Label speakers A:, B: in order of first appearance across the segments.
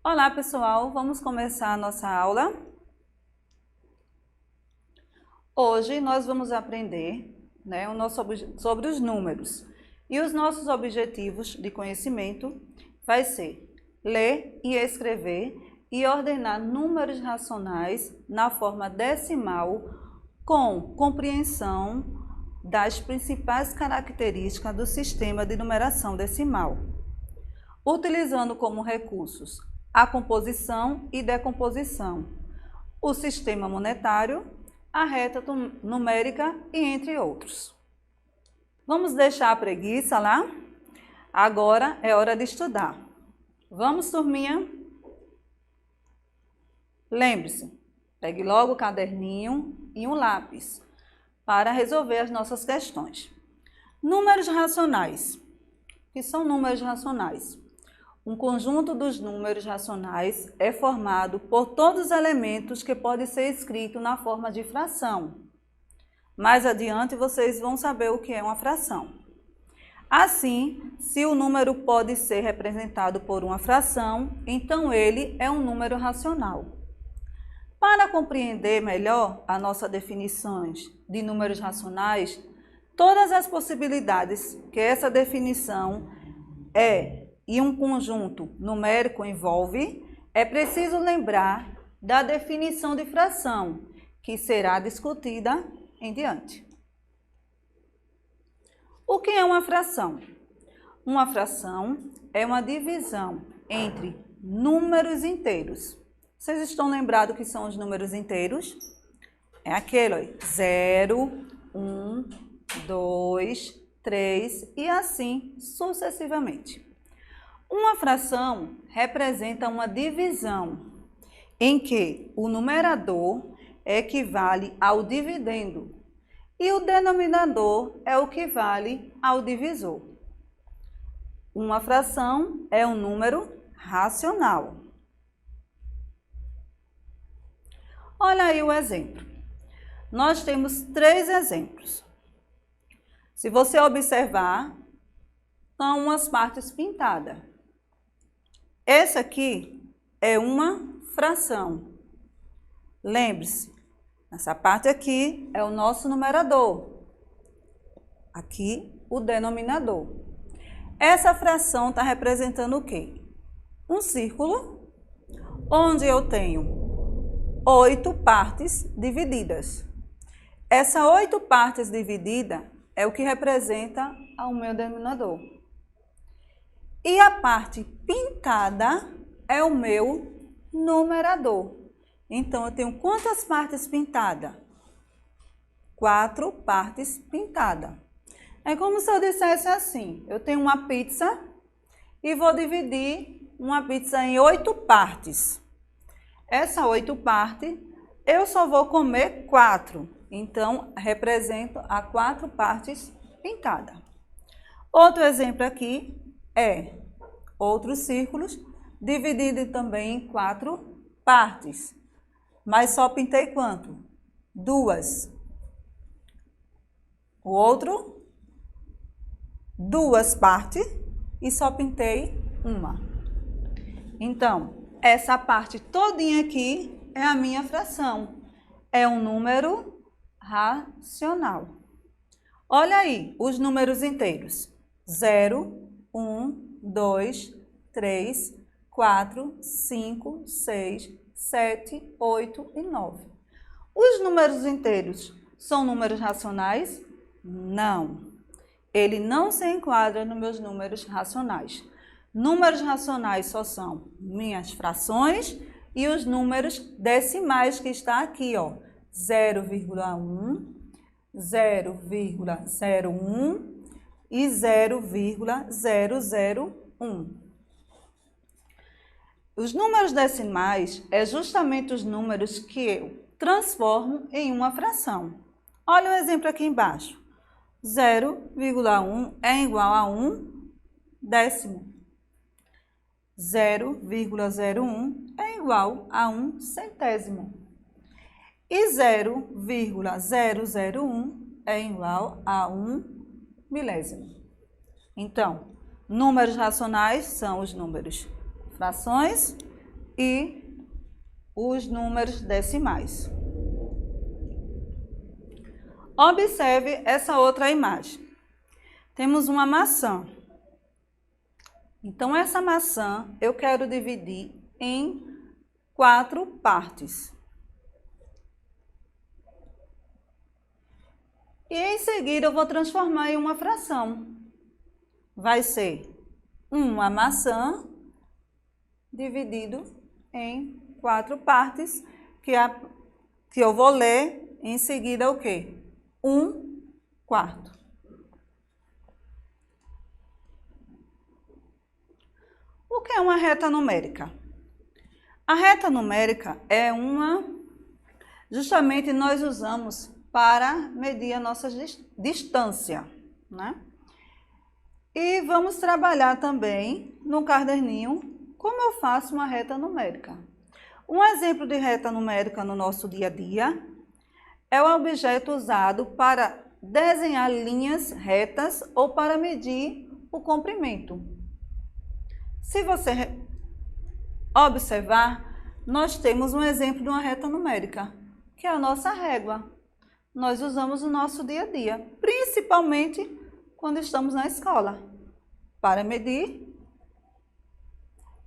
A: Olá, pessoal! Vamos começar a nossa aula. Hoje nós vamos aprender sobre os números. E os nossos objetivos de conhecimento vai ser ler e escrever e ordenar números racionais na forma decimal com compreensão das principais características do sistema de numeração decimal, utilizando como recursos a composição e decomposição, o sistema monetário, a reta numérica e entre outros. Vamos deixar a preguiça lá? Agora é hora de estudar. Vamos, turminha? Lembre-se, pegue logo o caderninho e um lápis para resolver as nossas questões. Números racionais. O que são números racionais? Um conjunto dos números racionais é formado por todos os elementos que podem ser escritos na forma de fração. Mais adiante vocês vão saber o que é uma fração. Assim, se o número pode ser representado por uma fração, então ele é um número racional. Para compreender melhor as nossas definições de números racionais, todas as possibilidades que essa definição e um conjunto numérico envolve, é preciso lembrar da definição de fração, que será discutida em diante. O que é uma fração? Uma fração é uma divisão entre números inteiros. Vocês estão lembrados o que são os números inteiros? É aquele, 0, 1, 2, 3 e assim sucessivamente. Uma fração representa uma divisão em que o numerador equivale ao dividendo e o denominador é o que vale ao divisor. Uma fração é um número racional. Olha aí o exemplo. Nós temos 3 exemplos. Se você observar, são umas partes pintadas. Essa aqui é uma fração. Lembre-se, essa parte aqui é o nosso numerador. Aqui, o denominador. Essa fração está representando o quê? Um círculo, onde eu tenho 8 partes divididas. Essa 8 partes divididas é o que representa o meu denominador. E a parte pintada é o meu numerador. Então, eu tenho quantas partes pintadas? 4 partes pintadas. É como se eu dissesse assim, eu tenho uma pizza e vou dividir uma pizza em 8 partes. Essa 8 partes, eu só vou comer 4. Então, represento as 4 partes pintadas. Outro exemplo aqui é outros círculos divididos também em 4 partes. Mas só pintei quanto? 2. O outro, 2 partes e só pintei uma. Então, essa parte todinha aqui é a minha fração. É um número racional. Olha aí os números inteiros. 0, 1, 2, 3, 4, 5, 6, 7, 8 e 9. Os números inteiros são números racionais? Não. Ele não se enquadra nos meus números racionais. Números racionais só são minhas frações e os números decimais que está aqui, ó. 0,1, 0,01 e 0,001. Os números decimais é justamente os números que eu transformo em uma fração. Olha o exemplo aqui embaixo. 0,1 é igual a 1 décimo. 0,01 é igual a 1 centésimo. E 0,001 é igual a 1 milésimo. Então, números racionais são os números frações e os números decimais. Observe essa outra imagem. Temos uma maçã. Então, essa maçã eu quero dividir em 4 partes. E em seguida eu vou transformar em uma fração. Vai ser uma maçã dividido em 4 partes, que eu vou ler em seguida o quê? 1/4. O que é uma reta numérica? A reta numérica é justamente nós usamos para medir a nossa distância, né? E vamos trabalhar também no caderninho como eu faço uma reta numérica. Um exemplo de reta numérica no nosso dia a dia é o objeto usado para desenhar linhas retas ou para medir o comprimento. Se você observar, nós temos um exemplo de uma reta numérica, que é a nossa régua. Nós usamos no nosso dia a dia, principalmente quando estamos na escola, para medir.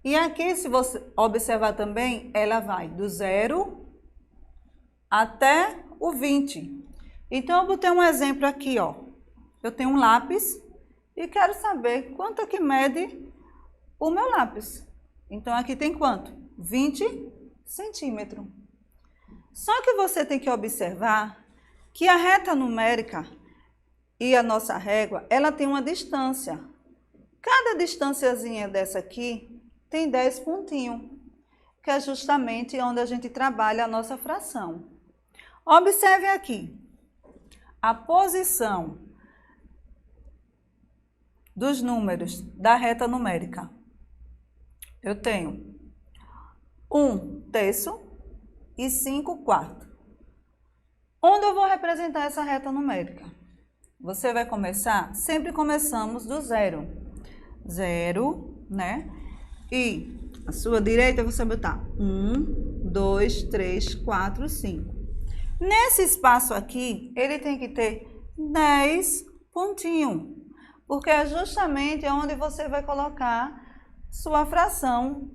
A: E aqui, se você observar também, ela vai do 0 até o 20. Então, eu botei um exemplo aqui, ó. Eu tenho um lápis e quero saber quanto que mede o meu lápis. Então, aqui tem quanto? 20 centímetros. Só que você tem que observar que a reta numérica e a nossa régua, ela tem uma distância. Cada distânciazinha dessa aqui tem 10 pontinhos, que é justamente onde a gente trabalha a nossa fração. Observe aqui, a posição dos números da reta numérica. Eu tenho 1/3 e 5/4. Onde eu vou representar essa reta numérica? Você vai começar, sempre começamos do 0. 0, né? E à sua direita você vai botar 1, 2, 3, 4, 5. Nesse espaço aqui, ele tem que ter 10 pontinhos, porque é justamente onde você vai colocar sua fração,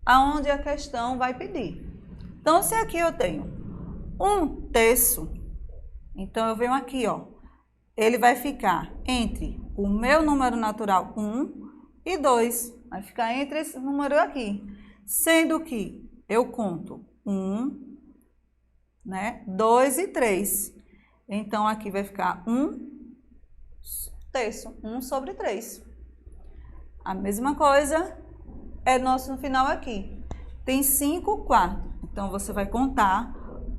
A: aonde a questão vai pedir. Então, se aqui eu tenho 1/3, então eu venho aqui, ó, ele vai ficar entre o meu número natural 1 e 2, vai ficar entre esse número aqui, sendo que eu conto 1, né, 2 e 3. Então, aqui vai ficar 1/3, 1/3. A mesma coisa é nosso no final aqui. Tem 5/4. Então, você vai contar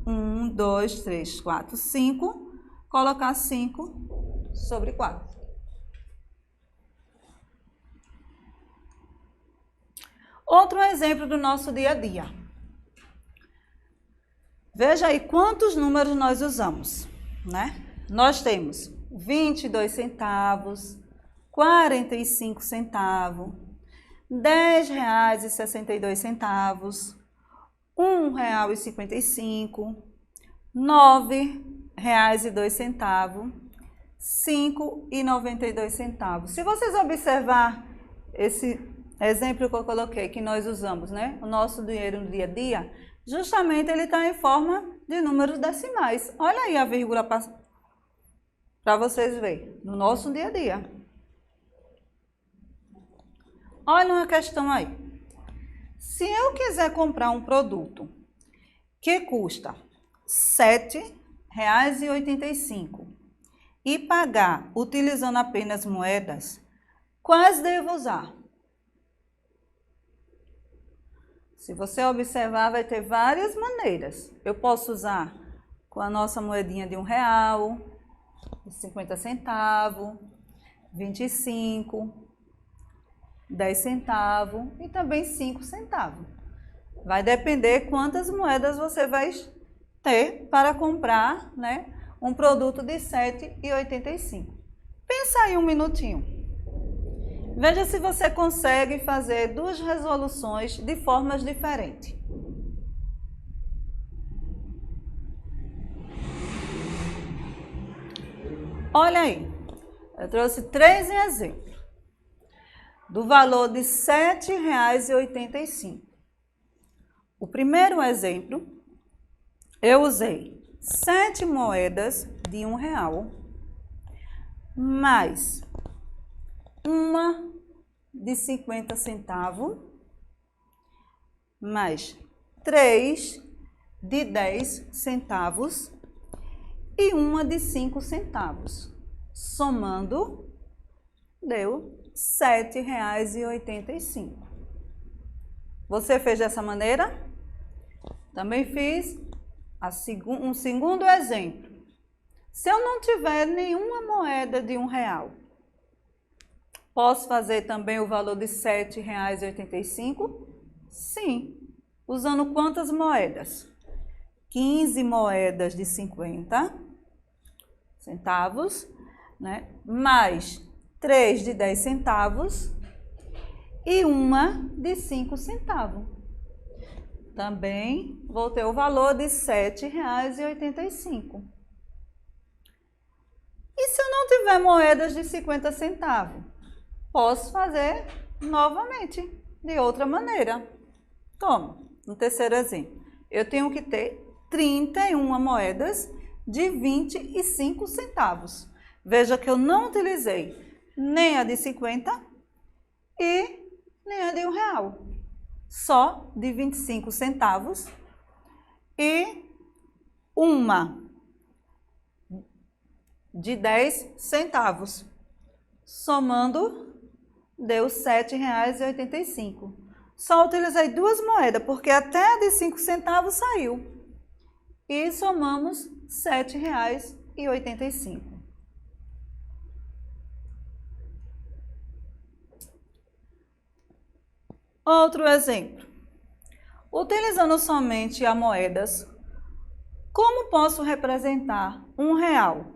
A: 1, 2, 3, 4, 5. Colocar 5/4. Outro exemplo do nosso dia a dia. Veja aí quantos números nós usamos, né? Nós temos 22 centavos, 45 centavos, R$10,62, R$1,55, R$9,02, R$5,92. Se vocês observar esse exemplo que eu coloquei, que nós usamos, né? O nosso dinheiro no dia a dia, justamente ele está em forma de números decimais. Olha aí a vírgula para vocês verem, no nosso dia a dia. Olha uma questão aí. Se eu quiser comprar um produto que custa R$7,85 e pagar utilizando apenas moedas, quais devo usar? Se você observar, vai ter várias maneiras. Eu posso usar com a nossa moedinha de R$1, 50 centavos, 25, 10 centavos e também 5 centavos. Vai depender quantas moedas você vai ter para comprar, né, um produto de R$7,85. Pensa aí um minutinho. Veja se você consegue fazer duas resoluções de formas diferentes. Olha aí, eu trouxe 3 exemplos, do valor de R$ 7,85. O primeiro exemplo, eu usei 7 moedas de R$1, mais uma de 50 centavos, mais 3 de 10 centavos e uma de 5 centavos. Somando, deu R$ 7,85. Você fez dessa maneira? Também fiz um segundo exemplo. Se eu não tiver nenhuma moeda de R$1, posso fazer também o valor de R$ 7,85? Sim. Usando quantas moedas? 15 moedas de 50 centavos, né? Mais 3 de 10 centavos e uma de 5 centavos. Também vou ter o valor de R$ 7,85. E se eu não tiver moedas de 50 centavos? Posso fazer novamente, de outra maneira. Como? No terceiro exemplo, eu tenho que ter 31 moedas de 25 centavos. Veja que eu não utilizei nem a de 50 e nem a de R$1. Só de 25 centavos e uma de 10 centavos. Somando, deu R$ 7,85. Só utilizei duas moedas, porque até a de 5 centavos saiu. E somamos R$ 7,85. Outro exemplo. Utilizando somente as moedas, como posso representar R$1?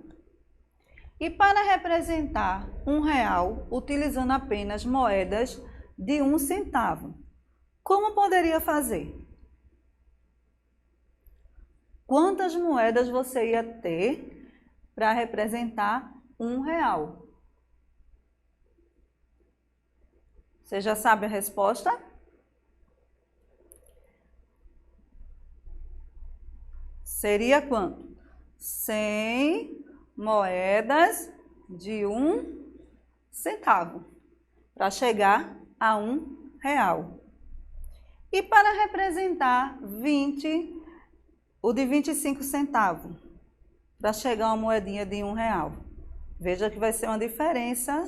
A: E para representar R$1, utilizando apenas moedas de 1 centavo, como poderia fazer? Quantas moedas você ia ter para representar R$1? Você já sabe a resposta? Seria quanto? 100 moedas de 1 centavo, para chegar a R$1. E para representar o de 25 centavos, para chegar a uma moedinha de R$1. Veja que vai ser uma diferença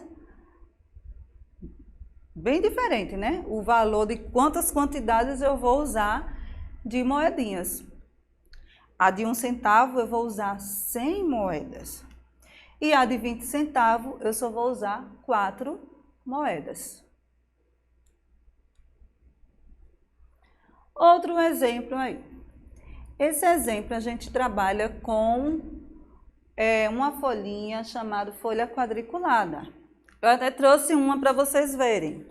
A: bem diferente, né? O valor de quantas quantidades eu vou usar de moedinhas. A de 1 centavo eu vou usar 100 moedas. E a de 20 centavos eu só vou usar 4 moedas. Outro exemplo aí. Esse exemplo a gente trabalha com uma folhinha chamada folha quadriculada. Eu até trouxe uma para vocês verem.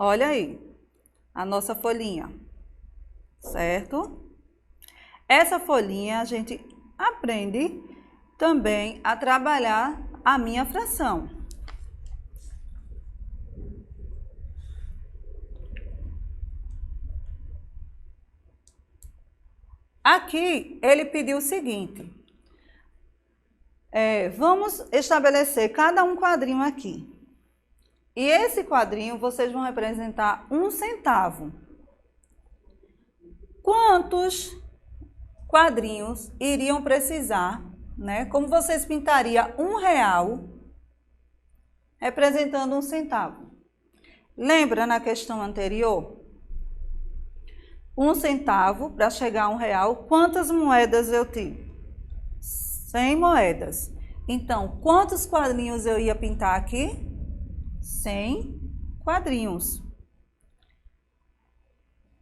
A: Olha aí, a nossa folhinha, certo? Essa folhinha a gente aprende também a trabalhar a minha fração. Aqui ele pediu o seguinte, vamos estabelecer cada um quadrinho aqui. E esse quadrinho vocês vão representar 1 centavo. Quantos quadrinhos iriam precisar, né? Como vocês pintariam R$1 representando 1 centavo? Lembra na questão anterior? 1 centavo para chegar a R$1, quantas moedas eu tive? 100 moedas. Então, quantos quadrinhos eu ia pintar aqui? 100 quadrinhos.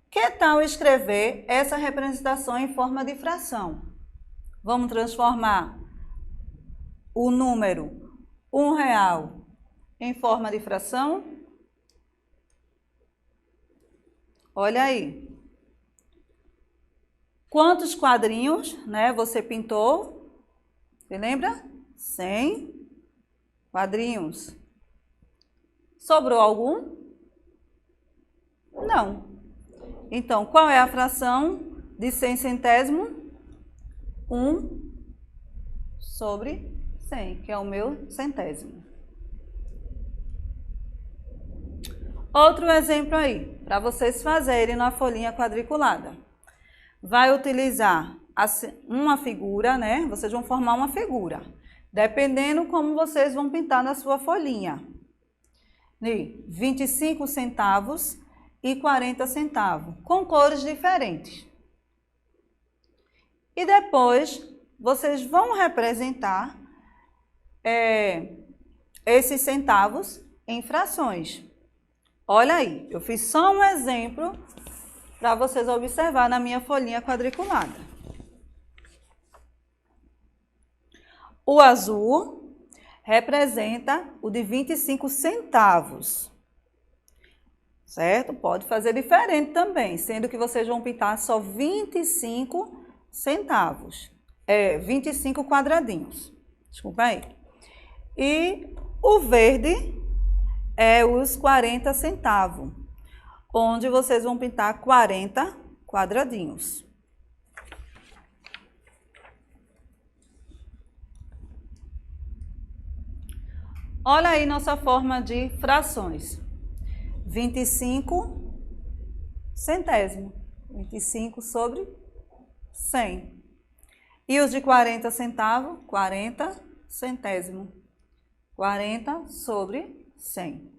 A: Que tal escrever essa representação em forma de fração? Vamos transformar o número R$1 em forma de fração? Olha aí. Quantos quadrinhos, né, você pintou? Você lembra? 100 quadrinhos. Sobrou algum? Não. Então, qual é a fração de 100 centésimo? 1/100, que é o meu centésimo. Outro exemplo aí, para vocês fazerem na folhinha quadriculada. Vai utilizar uma figura, né? Vocês vão formar uma figura, dependendo como vocês vão pintar na sua folhinha. 25 centavos e 40 centavos, com cores diferentes. E depois, vocês vão representar esses centavos em frações. Olha aí, eu fiz só um exemplo para vocês observar na minha folhinha quadriculada. O azul representa o de 25 centavos. Certo? Pode fazer diferente também, sendo que vocês vão pintar só 25 centavos. 25 quadradinhos. Desculpa aí. E o verde é os 40 centavos, onde vocês vão pintar 40 quadradinhos. Olha aí nossa forma de frações. 25 centésimo. 25 sobre 100. E os de 40 centavos? 40 centésimo. 40 sobre 100.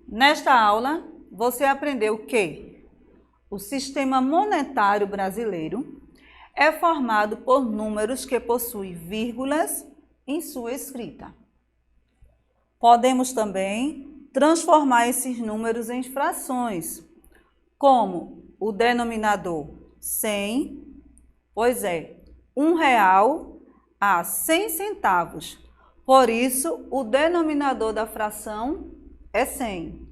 A: Nesta aula, você aprendeu que o sistema monetário brasileiro é formado por números que possuem vírgulas em sua escrita. Podemos também transformar esses números em frações, como o denominador 100, pois é R$1 a 100 centavos. Por isso, o denominador da fração é 100.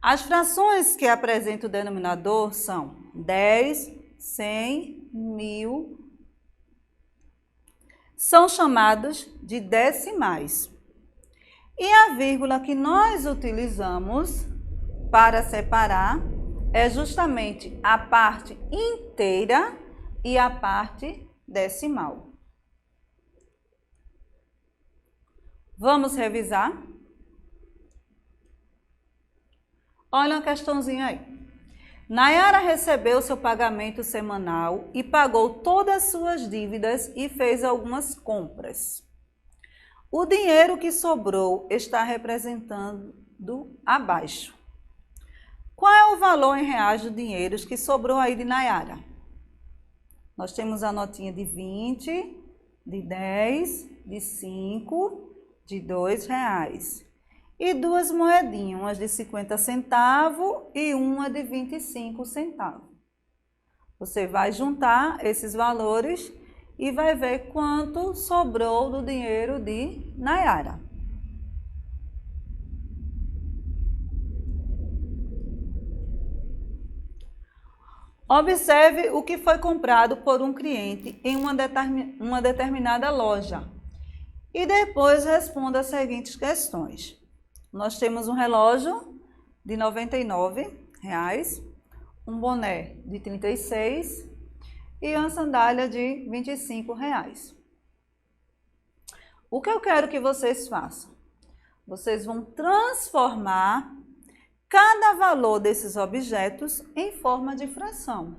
A: As frações que apresentam o denominador são 10, 100, 1000. São chamados de decimais. E a vírgula que nós utilizamos para separar é justamente a parte inteira e a parte decimal. Vamos revisar? Olha uma questãozinha aí. Nayara recebeu seu pagamento semanal e pagou todas as suas dívidas e fez algumas compras. O dinheiro que sobrou está representando abaixo. Qual é o valor em reais do dinheiro que sobrou aí de Nayara? Nós temos a notinha de 20, de 10, de 5, de R$2. E duas moedinhas, uma de 50 centavos e uma de 25 centavos. Você vai juntar esses valores e vai ver quanto sobrou do dinheiro de Nayara. Observe o que foi comprado por um cliente em uma determinada loja e depois responda as seguintes questões. Nós temos um relógio de R$99, um boné de 36 e uma sandália de R$25. O que eu quero que vocês façam? Vocês vão transformar cada valor desses objetos em forma de fração.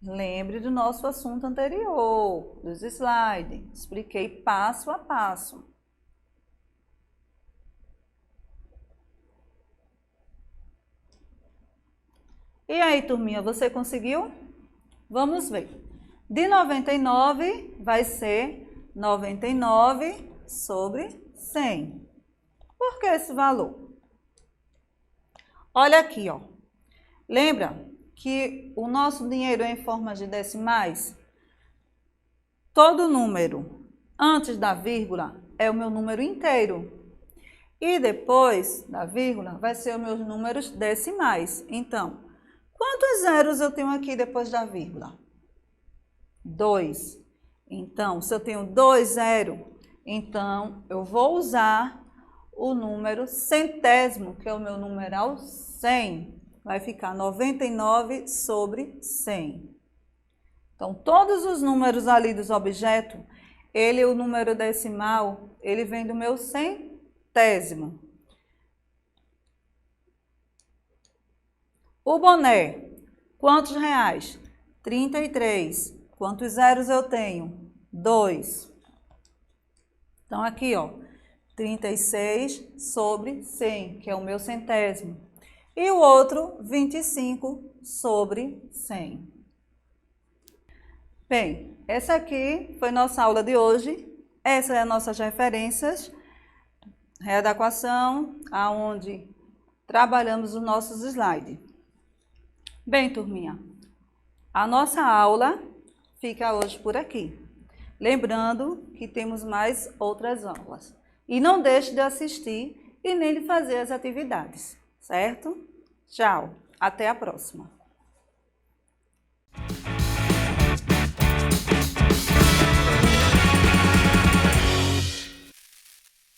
A: Lembre do nosso assunto anterior, dos slides. Expliquei passo a passo. E aí, turminha, você conseguiu? Vamos ver. De 99 vai ser 99 sobre 100. Por que esse valor? Olha aqui, ó. Lembra que o nosso dinheiro é em forma de decimais? Todo número antes da vírgula é o meu número inteiro. E depois da vírgula vai ser os meus números decimais. Então, quantos zeros eu tenho aqui depois da vírgula? 2. Então, se eu tenho 2 zeros, então eu vou usar o número centésimo, que é o meu numeral 100. Vai ficar 99 sobre 100. Então, todos os números ali dos objetos, o número decimal, ele vem do meu centésimo. O boné, quantos reais? 33. Quantos zeros eu tenho? 2. Então, aqui, ó, 36 sobre 100, que é o meu centésimo. E o outro, 25 sobre 100. Bem, essa aqui foi nossa aula de hoje. Essas são as nossas referências, readequação, aonde trabalhamos os nossos slides. Bem, turminha, a nossa aula fica hoje por aqui. Lembrando que temos mais outras aulas. E não deixe de assistir e nem de fazer as atividades, certo? Tchau, até a próxima.